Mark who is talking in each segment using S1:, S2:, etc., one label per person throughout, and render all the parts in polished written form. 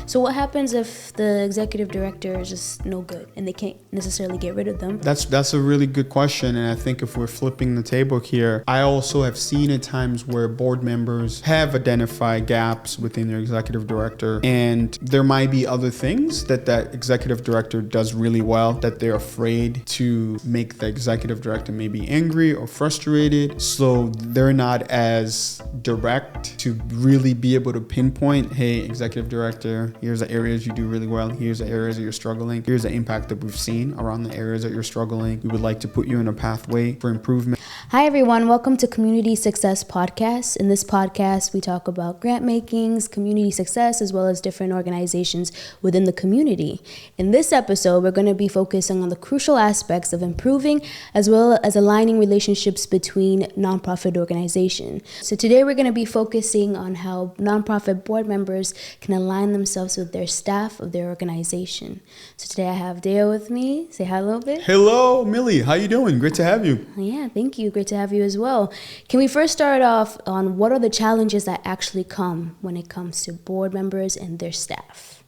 S1: So what happens if the executive director is just no good and they can't necessarily get rid of them?
S2: That's a really good question. And I think if we're flipping the table here, I also have seen at times where board members have identified gaps within their executive director. And there might be other things that executive director does really well that they're afraid to make the executive director maybe angry or frustrated. So they're not as direct to really be able to pinpoint, hey, executive director, here's the areas you do really well. Here's the areas that you're struggling. Here's the impact that we've seen around the areas that you're struggling. We would like to put you in a pathway for improvement.
S1: Hi, everyone. Welcome to Community Success Podcast. In this podcast, we talk about grant makings, community success, as well as different organizations within the community. In this episode, we're going to be focusing on the crucial aspects of improving as well as aligning relationships between nonprofit organizations. So today we're going to be focusing on how nonprofit board members can align themselves with their staff of their organization. So today I have Deo with me. Say hi a little bit.
S2: Hello, Millie. How you doing? Great to have you.
S1: Yeah, thank you. Great to have you as well. Can we first start off on what are the challenges that actually come when it comes to board members and their staff?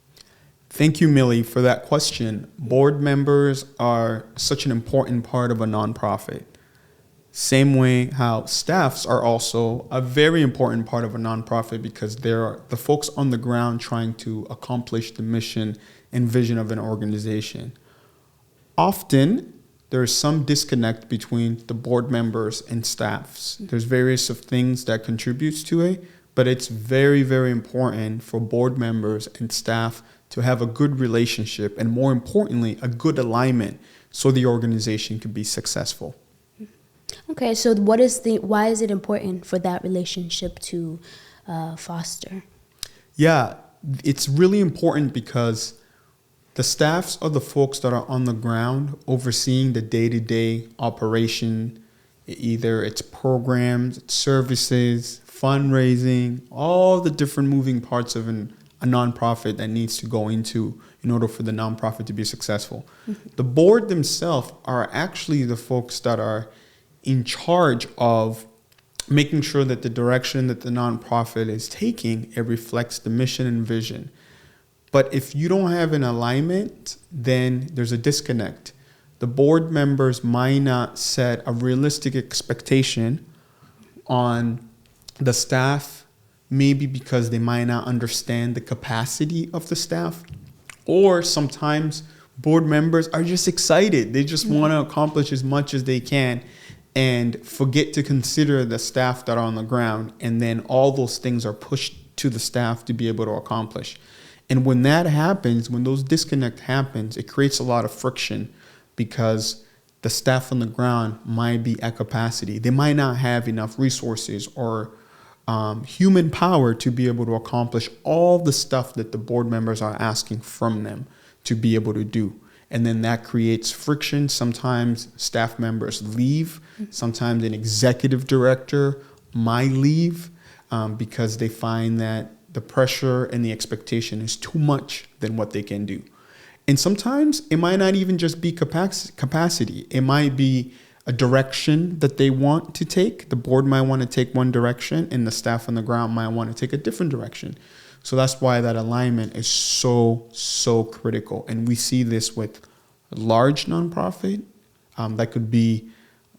S2: Thank you, Millie, for that question. Board members are such an important part of a nonprofit. Same way how staffs are also a very important part of a nonprofit because they're the folks on the ground trying to accomplish the mission and vision of an organization. Often, there's some disconnect between the board members and staffs. There's various of things that contributes to it, but it's very, very important for board members and staff to have a good relationship and, more importantly, a good alignment so the organization can be successful.
S1: Okay, so why is it important for that relationship to foster?
S2: Yeah, it's really important because the staffs are the folks that are on the ground overseeing the day-to-day operation, either it's programs, it's services, fundraising, all the different moving parts of a nonprofit that needs to go into in order for the nonprofit to be successful. Mm-hmm. The board themselves are actually the folks that are in charge of making sure that the direction that the nonprofit is taking, it reflects the mission and vision. But if you don't have an alignment, then there's a disconnect. The board members might not set a realistic expectation on the staff, maybe because they might not understand the capacity of the staff, or sometimes board members are just excited. They just want to accomplish as much as they can and forget to consider the staff that are on the ground. And then all those things are pushed to the staff to be able to accomplish. And when that happens, when those disconnect happens, it creates a lot of friction because the staff on the ground might be at capacity. They might not have enough resources or human power to be able to accomplish all the stuff that the board members are asking from them to be able to do. And then that creates friction. Sometimes staff members leave. Sometimes an executive director might leave because they find that the pressure and the expectation is too much than what they can do. And sometimes it might not even just be capacity. It might be a direction that they want to take. The board might want to take one direction and the staff on the ground might want to take a different direction. So that's why that alignment is so critical. And we see this with a large nonprofit that could be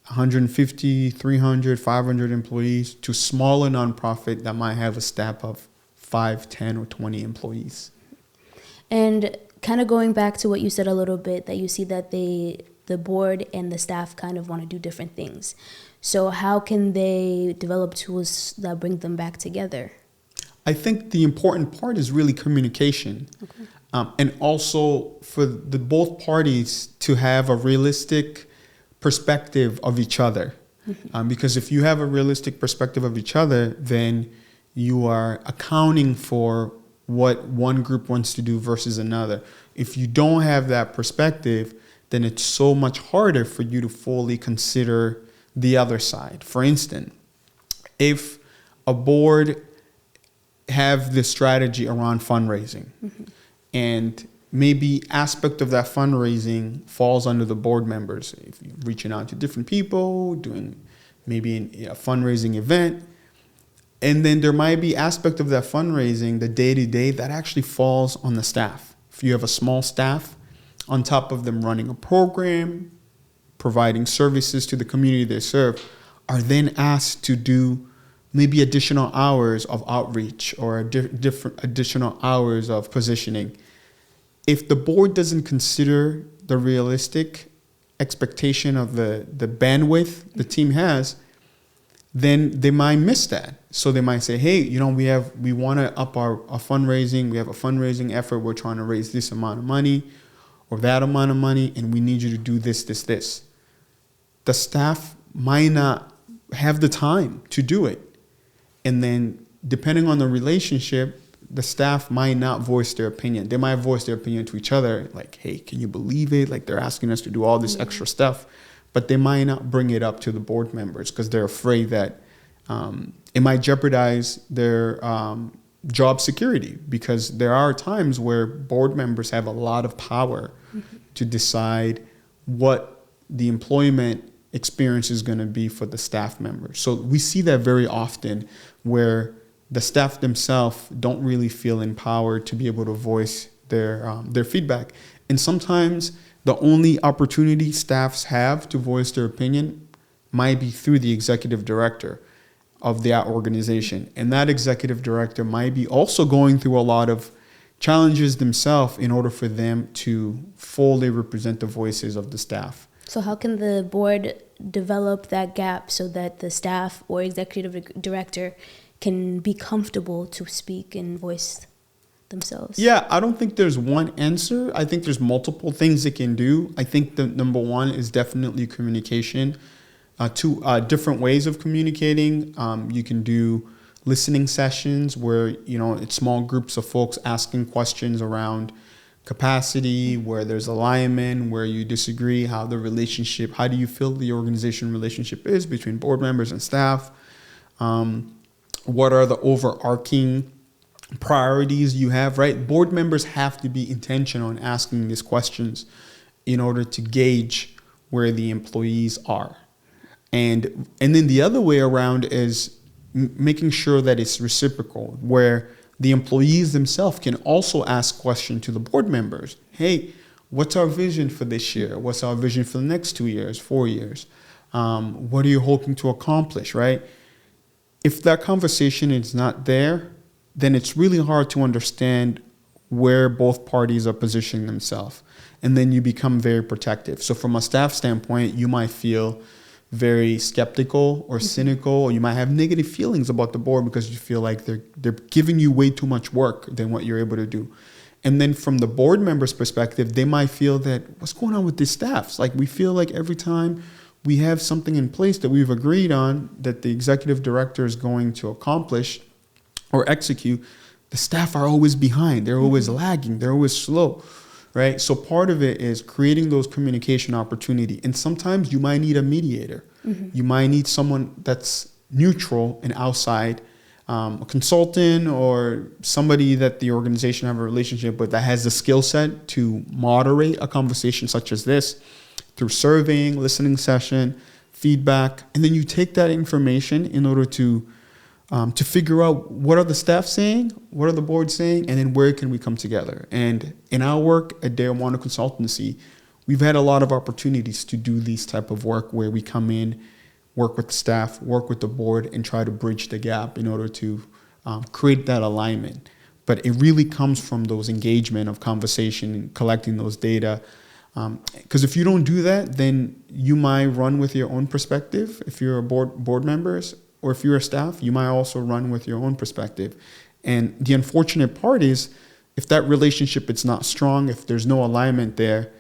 S2: 150, 300, 500 employees to smaller nonprofit that might have a staff of 5, 10, or 20 employees.
S1: And kind of going back to what you said a little bit, that you see that the board and the staff kind of want to do different things. So how can they develop tools that bring them back together?
S2: I think the important part is really communication. Okay. And also for the both parties to have a realistic perspective of each other. Mm-hmm. Because if you have a realistic perspective of each other, then you are accounting for what one group wants to do versus another. If you don't have that perspective, then it's so much harder for you to fully consider the other side. For instance, if a board have this strategy around fundraising, mm-hmm. and maybe aspect of that fundraising falls under the board members, if you're reaching out to different people, doing maybe a fundraising event, And then there might be aspect of that fundraising, the day-to-day, that actually falls on the staff. If you have a small staff, on top of them running a program, providing services to the community they serve, are then asked to do maybe additional hours of outreach or different additional hours of positioning. If the board doesn't consider the realistic expectation of the bandwidth the team has, then they might miss that. So they might say, hey, we want to up our fundraising. We have a fundraising effort. We're trying to raise this amount of money or that amount of money, and we need you to do this, this, this. The staff might not have the time to do it. And then depending on the relationship, the staff might not voice their opinion. They might voice their opinion to each other, like, hey, can you believe it? Like, they're asking us to do all this extra stuff. But they might not bring it up to the board members because they're afraid that it might jeopardize their job security, because there are times where board members have a lot of power to decide what the employment experience is going to be for the staff members. So we see that very often, where the staff themselves don't really feel empowered to be able to voice their feedback. And sometimes the only opportunity staffs have to voice their opinion might be through the executive director of that organization. And that executive director might be also going through a lot of challenges themselves in order for them to fully represent the voices of the staff.
S1: So how can the board develop that gap so that the staff or executive director can be comfortable to speak and voice themselves?
S2: Yeah, I don't think there's one answer. I think there's multiple things they can do. I think the number one is definitely communication. Two different ways of communicating. You can do listening sessions where, it's small groups of folks asking questions around capacity, where there's alignment, where you disagree, how do you feel the organization relationship is between board members and staff? What are the overarching priorities you have, right? Board members have to be intentional in asking these questions in order to gauge where the employees are. And then the other way around is making sure that it's reciprocal, where the employees themselves can also ask questions to the board members. Hey, what's our vision for this year? What's our vision for the next 2 years, 4 years? What are you hoping to accomplish, right? If that conversation is not there, then it's really hard to understand where both parties are positioning themselves. And then you become very protective. So from a staff standpoint, you might feel very skeptical or cynical, or you might have negative feelings about the board because you feel like they're giving you way too much work than what you're able to do. And then from the board member's perspective, they might feel that, what's going on with these staffs? Like, we feel like every time we have something in place that we've agreed on that the executive director is going to accomplish or execute, the staff are always behind. They're always lagging. They're always slow, right? So part of it is creating those communication opportunity. And sometimes you might need a mediator. You might need someone that's neutral and outside, a consultant or somebody that the organization have a relationship with that has the skill set to moderate a conversation such as this through surveying, listening session, feedback. And then you take that information in order to figure out what are the staff saying, what are the board saying, and then where can we come together. And in our work at Mwano Consultancy, we've had a lot of opportunities to do these type of work where we come in, work with the staff, work with the board, and try to bridge the gap in order to create that alignment. But it really comes from those engagement of conversation and collecting those data. Because if you don't do that, then you might run with your own perspective if you're a board members, or if you're a staff, you might also run with your own perspective. And the unfortunate part is, if that relationship is not strong, if there's no alignment there,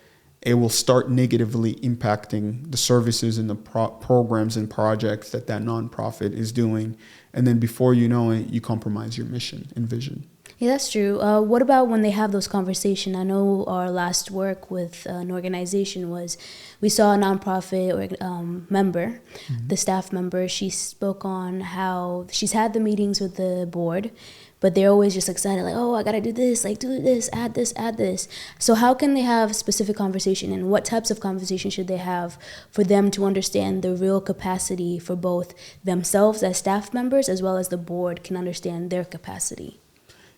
S2: it will start negatively impacting the services and the programs and projects that nonprofit is doing. And then before you know it, you compromise your mission and vision.
S1: Yeah, that's true. What about when they have those conversations? I know our last work with an organization was, we saw a nonprofit member, the staff member. She spoke on how she's had the meetings with the board, but they're always just excited, like, oh, I gotta do this, like, do this, add this, add this. So how can they have specific conversation, and what types of conversation should they have for them to understand the real capacity for both themselves as staff members as well as the board can understand their capacity?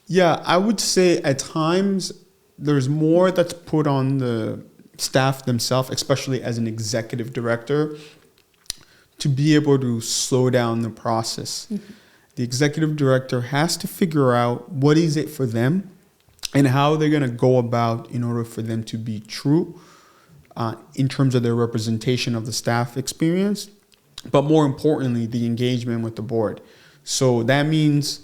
S2: Yeah, I would say at times there's more that's put on the staff themselves, especially as an executive director, to be able to slow down the process. Mm-hmm. The executive director has to figure out what is it for them and how they're going to go about in order for them to be true in terms of their representation of the staff experience, but more importantly, the engagement with the board. So that means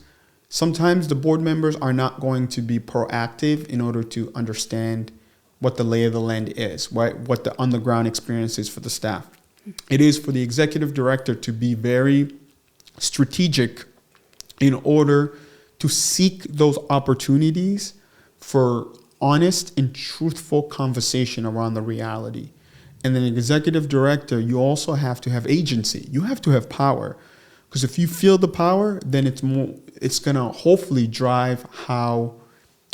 S2: sometimes the board members are not going to be proactive in order to understand what the lay of the land is, right? What the on-the-ground experience is for the staff. It is for the executive director to be very strategic in order to seek those opportunities for honest and truthful conversation around the reality. And then executive director, you also have to have agency. You have to have power. Because if you feel the power, then it's going to hopefully drive how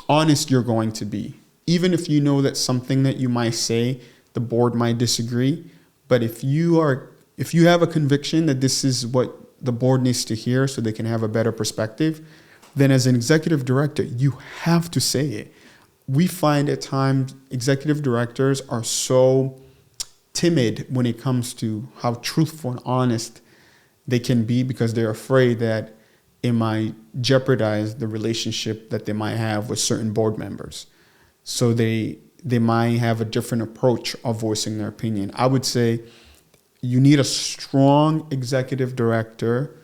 S2: honest you're going to be. Even if you know that something that you might say, the board might disagree. But if you have a conviction that this is what the board needs to hear so they can have a better perspective, then as an executive director, you have to say it. We find at times executive directors are so timid when it comes to how truthful and honest they can be because they're afraid that it might jeopardize the relationship that they might have with certain board members. So they might have a different approach of voicing their opinion. I would say you need a strong executive director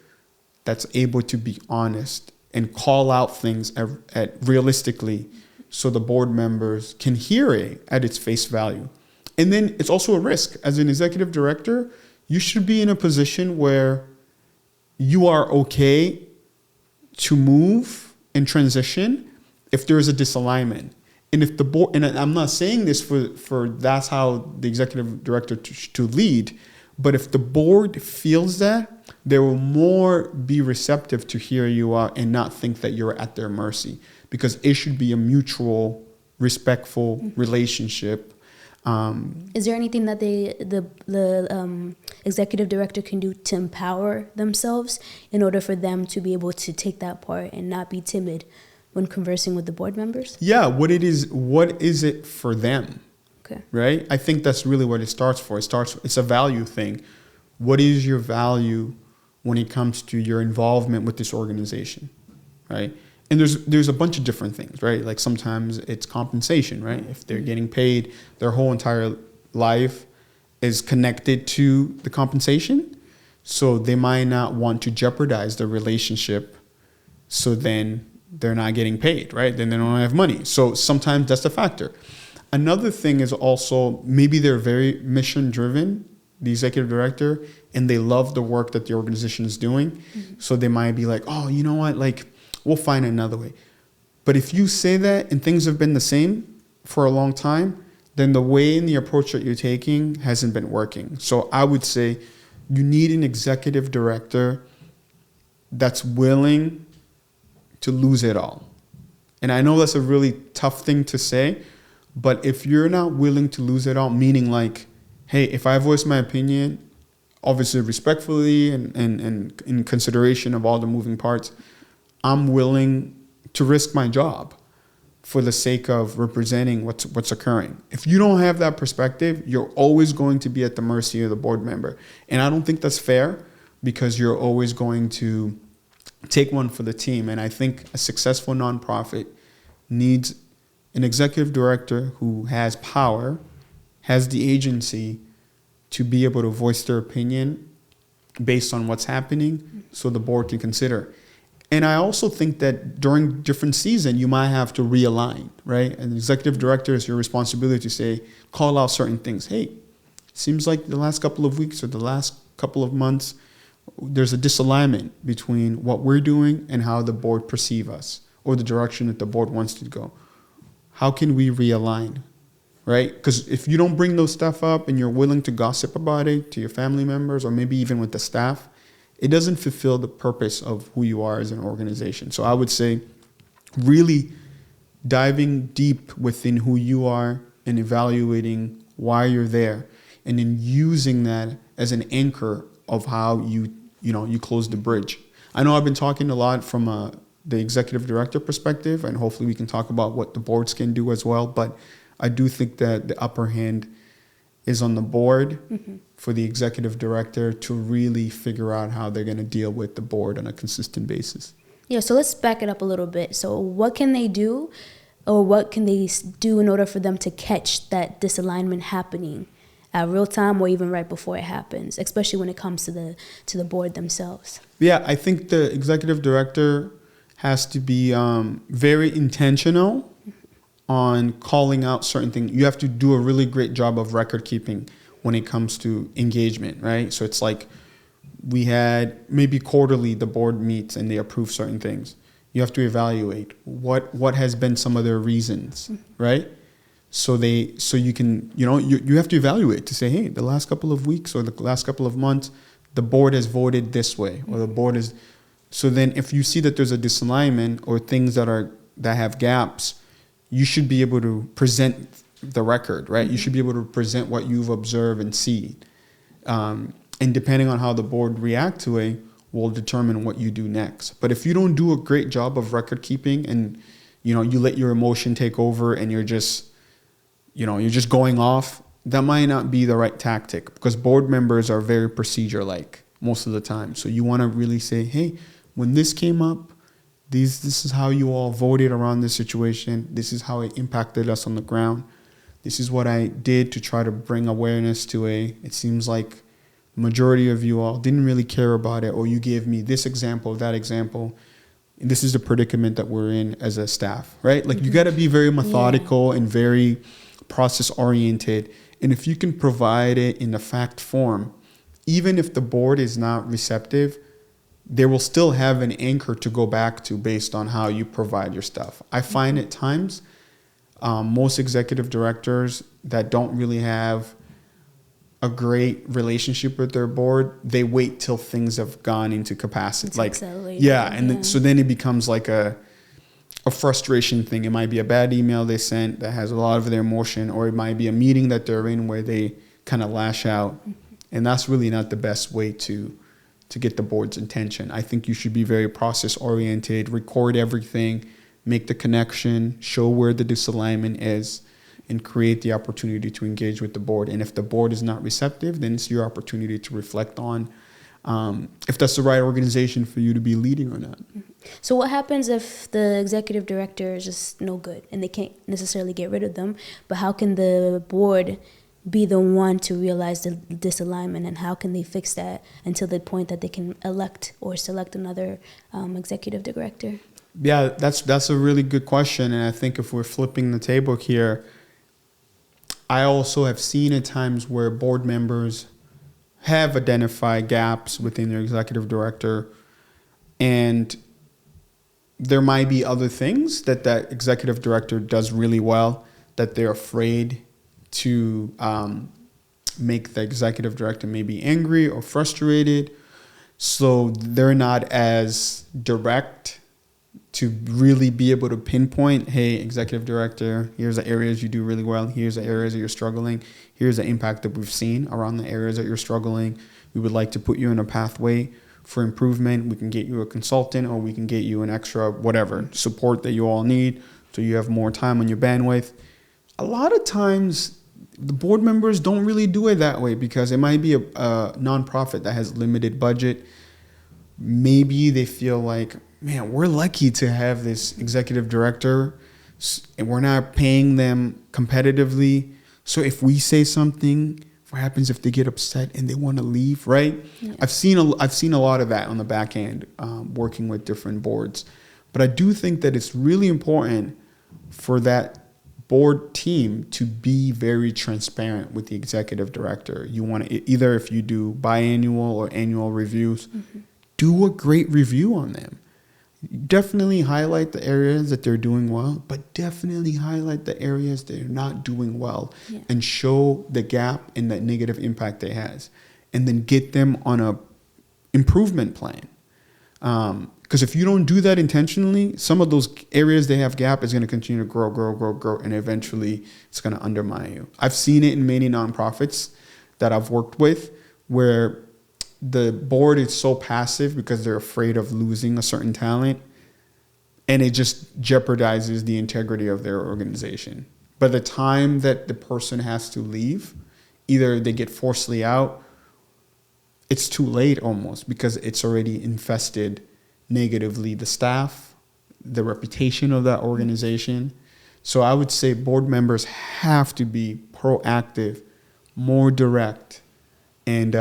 S2: that's able to be honest and call out things realistically so the board members can hear it at its face value. And then it's also a risk. As an executive director, you should be in a position where you are okay to move and transition if there is a disalignment. And if the board, and I'm not saying this for that's how the executive director to lead, but if the board feels that, they will more be receptive to hear you out and not think that you're at their mercy, because it should be a mutual, respectful relationship.
S1: Is there anything that the executive director can do to empower themselves in order for them to be able to take that part and not be timid when conversing with the board members?
S2: Yeah, what is it for them?
S1: Okay.
S2: Right? I think that's really what it starts for. It's a value thing. What is your value when it comes to your involvement with this organization? Right? And there's a bunch of different things, right? Like sometimes it's compensation, right? If they're getting paid, their whole entire life is connected to the compensation. So they might not want to jeopardize the relationship. So then they're not getting paid, right? Then they don't have money. So sometimes that's a factor. Another thing is also maybe they're very mission driven, the executive director, and they love the work that the organization is doing. Mm-hmm. So they might be like, oh, you know what? Like, we'll find another way. But if you say that and things have been the same for a long time, then the way and the approach that you're taking hasn't been working. So I would say you need an executive director that's willing to lose it all. And I know that's a really tough thing to say, but if you're not willing to lose it all, meaning like, hey, if I voice my opinion, obviously respectfully and in consideration of all the moving parts, I'm willing to risk my job for the sake of representing what's occurring. If you don't have that perspective, you're always going to be at the mercy of the board member. And I don't think that's fair, because you're always going to take one for the team. And I think a successful nonprofit needs an executive director who has power, has the agency to be able to voice their opinion based on what's happening so the board can consider. And I also think that during different seasons, you might have to realign, right? And the executive director is your responsibility to say, call out certain things. Hey, seems like the last couple of weeks or the last couple of months, there's a disalignment between what we're doing and how the board perceive us, or the direction that the board wants to go. How can we realign, right? Because if you don't bring those stuff up and you're willing to gossip about it to your family members or maybe even with the staff, it doesn't fulfill the purpose of who you are as an organization. So I would say really diving deep within who you are and evaluating why you're there, and then using that as an anchor of how you close the bridge. I know I've been talking a lot from the executive director perspective, and hopefully we can talk about what the boards can do as well. But I do think that the upper hand is on the board for the executive director to really figure out how they're going to deal with the board on a consistent basis.
S1: Yeah, so let's back it up a little bit. So what can they do, or what can they do in order for them to catch that disalignment happening at real time or even right before it happens, especially when it comes to the board themselves?
S2: Yeah, I think the executive director has to be very intentional on calling out certain things. You have to do a really great job of record keeping when it comes to engagement, right? So it's like we had maybe quarterly the board meets and they approve certain things. You have to evaluate what has been some of their reasons, right? So you can, you have to evaluate to say, hey, the last couple of weeks or the last couple of months, the board has voted this way, or the board is. So then if you see that there's a disalignment or things that have gaps, you should be able to present the record, right? You should be able to present what you've observed and see. And depending on how the board react to it, will determine what you do next. But if you don't do a great job of record keeping and, you let your emotion take over and you're just going off, that might not be the right tactic, because board members are very procedure-like most of the time. So you want to really say, hey, when this came up, this is how you all voted around this situation. This is how it impacted us on the ground. This is what I did to try to bring awareness to it seems like majority of you all didn't really care about it, or you gave me this example, that example. This is the predicament that we're in as a staff, right? Like you got to be very methodical and very process oriented. And if you can provide it in a fact form, even if the board is not receptive, they will still have an anchor to go back to based on how you provide your stuff. I find at times most executive directors that don't really have a great relationship with their board, they wait till things have gone into capacity. So then it becomes like a frustration thing. It might be a bad email they sent that has a lot of their emotion, or it might be a meeting that they're in where they kind of lash out. And that's really not the best way to get the board's attention. I think you should be very process oriented, record everything, make the connection, show where the disalignment is, and create the opportunity to engage with the board. And if the board is not receptive, then it's your opportunity to reflect on if that's the right organization for you to be leading or not.
S1: So what happens if the executive director is just no good and they can't necessarily get rid of them, but how can the board be the one to realize the disalignment, and how can they fix that until the point that they can elect or select another executive director?
S2: Yeah, that's a really good question. And I think if we're flipping the table here, I also have seen at times where board members have identified gaps within their executive director, and there might be other things that executive director does really well that they're afraid to make the executive director maybe angry or frustrated. So they're not as direct to really be able to pinpoint, hey, executive director, here's the areas you do really well. Here's the areas that you're struggling. Here's the impact that we've seen around the areas that you're struggling. We would like to put you in a pathway for improvement. We can get you a consultant, or we can get you an extra whatever support that you all need so you have more time on your bandwidth. A lot of times the board members don't really do it that way, because it might be a nonprofit that has limited budget. Maybe they feel like, man, we're lucky to have this executive director and we're not paying them competitively. So if we say something, what happens if they get upset and they want to leave, right? Yeah. I've seen a lot of that on the back end, working with different boards. But I do think that it's really important for that board team to be very transparent with the executive director. You want to, either if you do biannual or annual reviews, do a great review on them. Definitely highlight the areas that they're doing well, but definitely highlight the areas they're not doing well, and show the gap and the negative impact it has. And then get them on a improvement plan. Because if you don't do that intentionally, some of those areas they have gap is going to continue to grow, and eventually it's going to undermine you. I've seen it in many nonprofits that I've worked with where the board is so passive because they're afraid of losing a certain talent, and it just jeopardizes the integrity of their organization. By the time that the person has to leave, either they get forcibly out, it's too late almost, because it's already infested negatively the staff, the reputation of that organization. So I would say board members have to be proactive, more direct, and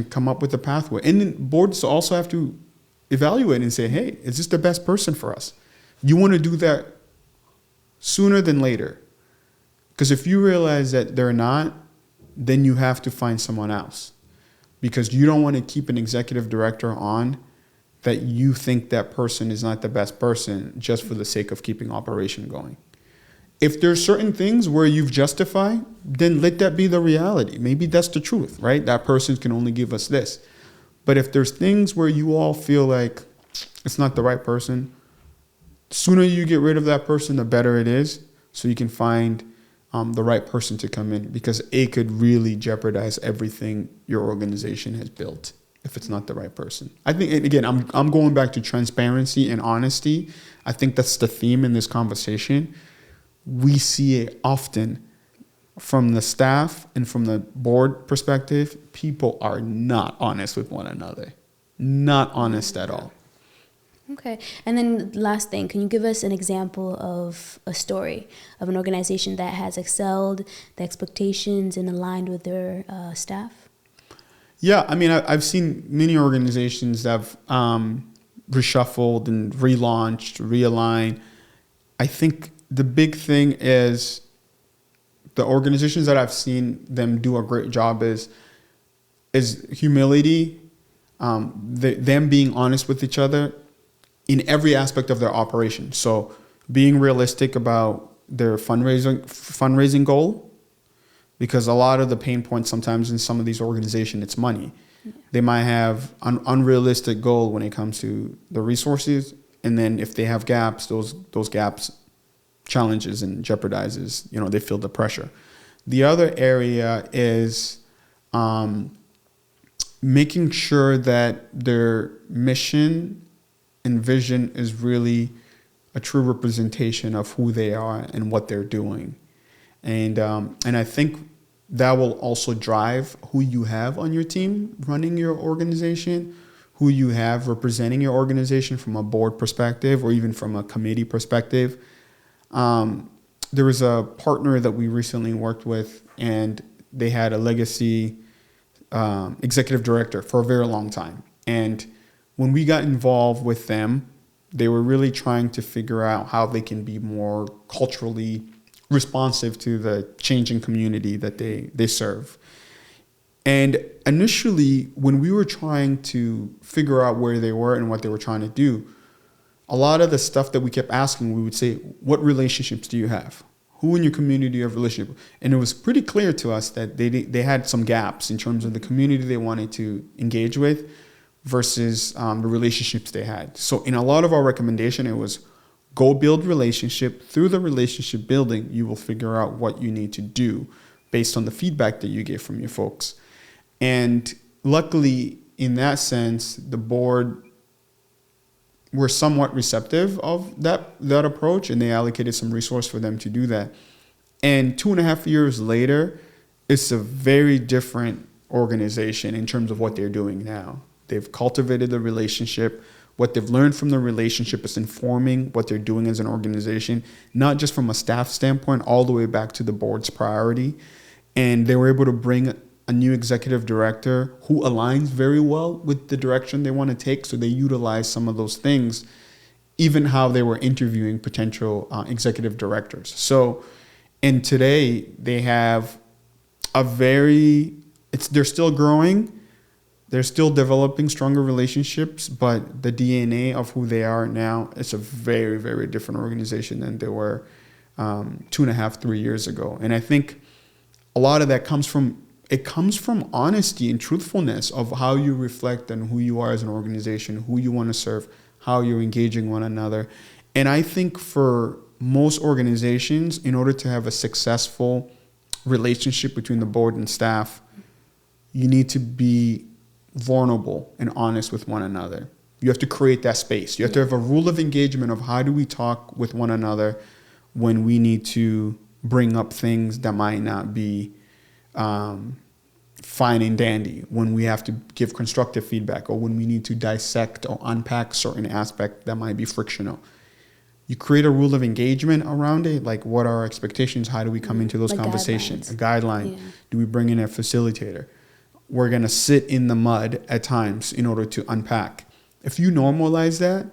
S2: come up with a pathway. And then boards also have to evaluate and say, hey, is this the best person for us? You want to do that sooner than later. Because if you realize that they're not, then you have to find someone else. Because you don't want to keep an executive director on that you think that person is not the best person just for the sake of keeping operation going. If there's certain things where you've justified, then let that be the reality. Maybe that's the truth, right? That person can only give us this. But if there's things where you all feel like it's not the right person, sooner you get rid of that person, the better it is, so you can find the right person to come in, because it could really jeopardize everything your organization has built if it's not the right person. I think, and again, I'm going back to transparency and honesty. I think that's the theme in this conversation. We see it often from the staff and from the board perspective. People are not honest with one another. Not honest at all.
S1: Okay. And then last thing, can you give us an example of a story of an organization that has excelled the expectations and aligned with their staff?
S2: Yeah, I mean, I've seen many organizations that have reshuffled and relaunched, realigned. I think the big thing is the organizations that I've seen them do a great job is humility, them being honest with each other in every aspect of their operation. So being realistic about their fundraising goal, because a lot of the pain points sometimes in some of these organizations, it's money. Yeah. They might have an unrealistic goal when it comes to the resources, and then if they have gaps, those gaps challenges and jeopardizes, they feel the pressure. The other area is making sure that their mission and vision is really a true representation of who they are and what they're doing. And I think that will also drive who you have on your team running your organization, who you have representing your organization from a board perspective or even from a committee perspective. There was a partner that we recently worked with, and they had a legacy executive director for a very long time. And when we got involved with them, they were really trying to figure out how they can be more culturally responsive to the changing community that they serve. And initially, when we were trying to figure out where they were and what they were trying to do, a lot of the stuff that we kept asking, we would say, what relationships do you have? Who in your community do you have a relationship with? And it was pretty clear to us that they had some gaps in terms of the community they wanted to engage with versus the relationships they had. So in a lot of our recommendation, it was go build relationship. Through the relationship building, you will figure out what you need to do based on the feedback that you get from your folks. And luckily, in that sense, the board were somewhat receptive of that approach, and they allocated some resource for them to do that. And 2.5 years later, it's a very different organization in terms of what they're doing now. They've cultivated the relationship. What they've learned from the relationship is informing what they're doing as an organization, not just from a staff standpoint, all the way back to the board's priority. And they were able to bring a new executive director who aligns very well with the direction they want to take. So they utilize some of those things, even how they were interviewing potential executive directors. So, and today they have they're still growing. They're still developing stronger relationships, but the DNA of who they are now, it's a very, very different organization than they were 2.5, 3 years ago. And I think a lot of that comes from it comes from honesty and truthfulness of how you reflect on who you are as an organization, who you want to serve, how you're engaging one another. And I think for most organizations, in order to have a successful relationship between the board and staff, you need to be vulnerable and honest with one another. You have to create that space. You have to have a rule of engagement of how do we talk with one another when we need to bring up things that might not be fine and dandy, when we have to give constructive feedback, or when we need to dissect or unpack certain aspect that might be frictional. You create a rule of engagement around it, like what are our expectations? How do we come into those like conversations? A guideline. Yeah. Do we bring in a facilitator? We're going to sit in the mud at times in order to unpack. If you normalize that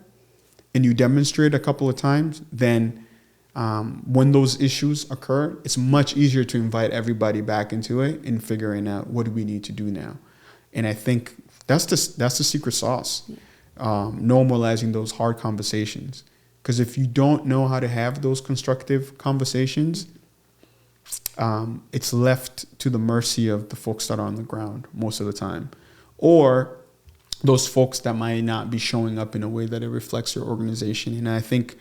S2: and you demonstrate a couple of times, then when those issues occur, it's much easier to invite everybody back into it and figuring out what do we need to do now. And I think that's the secret sauce, normalizing those hard conversations. Because if you don't know how to have those constructive conversations, it's left to the mercy of the folks that are on the ground most of the time, or those folks that might not be showing up in a way that it reflects your organization. And I think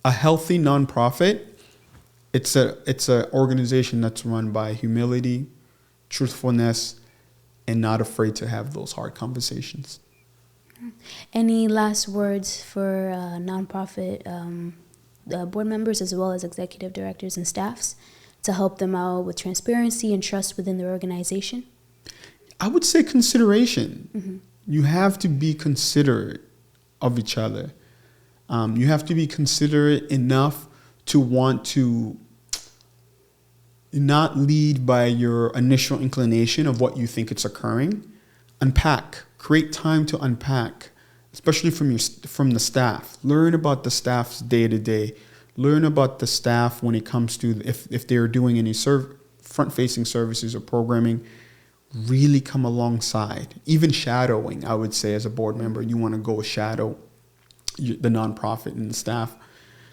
S2: a healthy nonprofit, it's a organization that's run by humility, truthfulness, and not afraid to have those hard conversations.
S1: Any last words for nonprofit board members as well as executive directors and staffs to help them out with transparency and trust within their organization?
S2: I would say consideration. Mm-hmm. You have to be considerate of each other. You have to be considerate enough to want to not lead by your initial inclination of what you think it's occurring. Unpack. Create time to unpack, especially from the staff. Learn about the staff's day-to-day. Learn about the staff when it comes to if they're doing any front-facing services or programming. Really come alongside. Even shadowing, I would say, as a board member, you want to go shadow the nonprofit and the staff.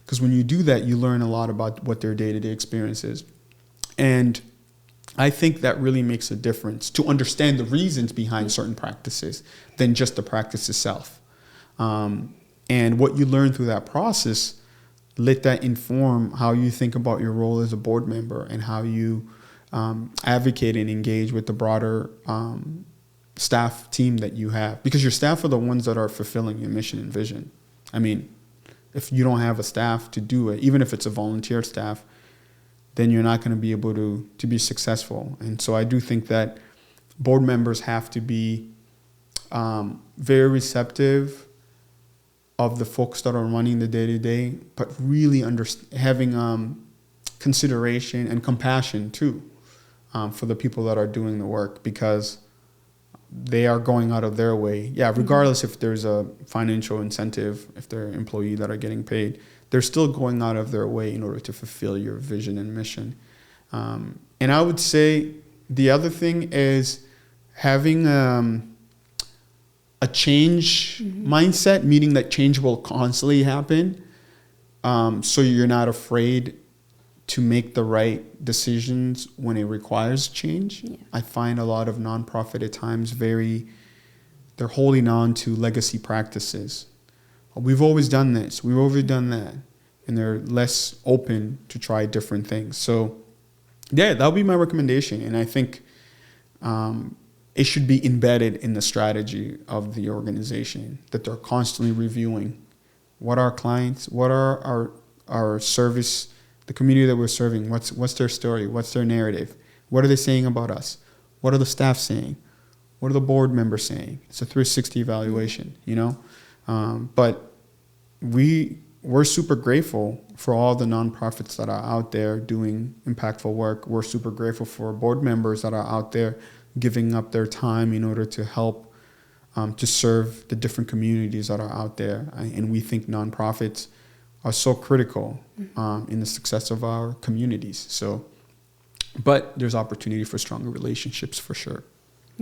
S2: Because when you do that, you learn a lot about what their day-to-day experience is. And I think that really makes a difference to understand the reasons behind certain practices than just the practice itself. And what you learn through that process, let that inform how you think about your role as a board member and how you advocate and engage with the broader staff team that you have. Because your staff are the ones that are fulfilling your mission and vision. I mean, if you don't have a staff to do it, even if it's a volunteer staff, then you're not going to be able to be successful. And so I do think that board members have to be very receptive of the folks that are running the day-to-day, but really having consideration and compassion too for the people that are doing the work, because they are going out of their way. Yeah, regardless if there's a financial incentive, if they're an employee that are getting paid, they're still going out of their way in order to fulfill your vision and mission. And I would say the other thing is having a change mindset, meaning that change will constantly happen. So you're not afraid to make the right decisions when it requires change. Yeah. I find a lot of nonprofit at times they're holding on to legacy practices. We've always done this. We've always done that. And they're less open to try different things. So, yeah, that would be my recommendation. And I think it should be embedded in the strategy of the organization, that they're constantly reviewing what our clients, what are our service, the community that we're serving, what's their story, what's their narrative, what are they saying about us, what are the staff saying, what are the board members saying. It's a 360 evaluation, but we're super grateful for all the nonprofits that are out there doing impactful work. We're super grateful for board members that are out there giving up their time in order to help to serve the different communities that are out there. And we think nonprofits are so critical in the success of our communities. So, but there's opportunity for stronger relationships for sure.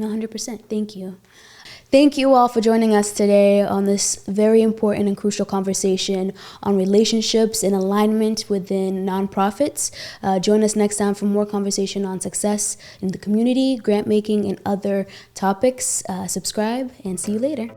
S1: 100%. Thank you. Thank you all for joining us today on this very important and crucial conversation on relationships and alignment within nonprofits. Join us next time for more conversation on success in the community, grant making, and other topics. Subscribe and see you later.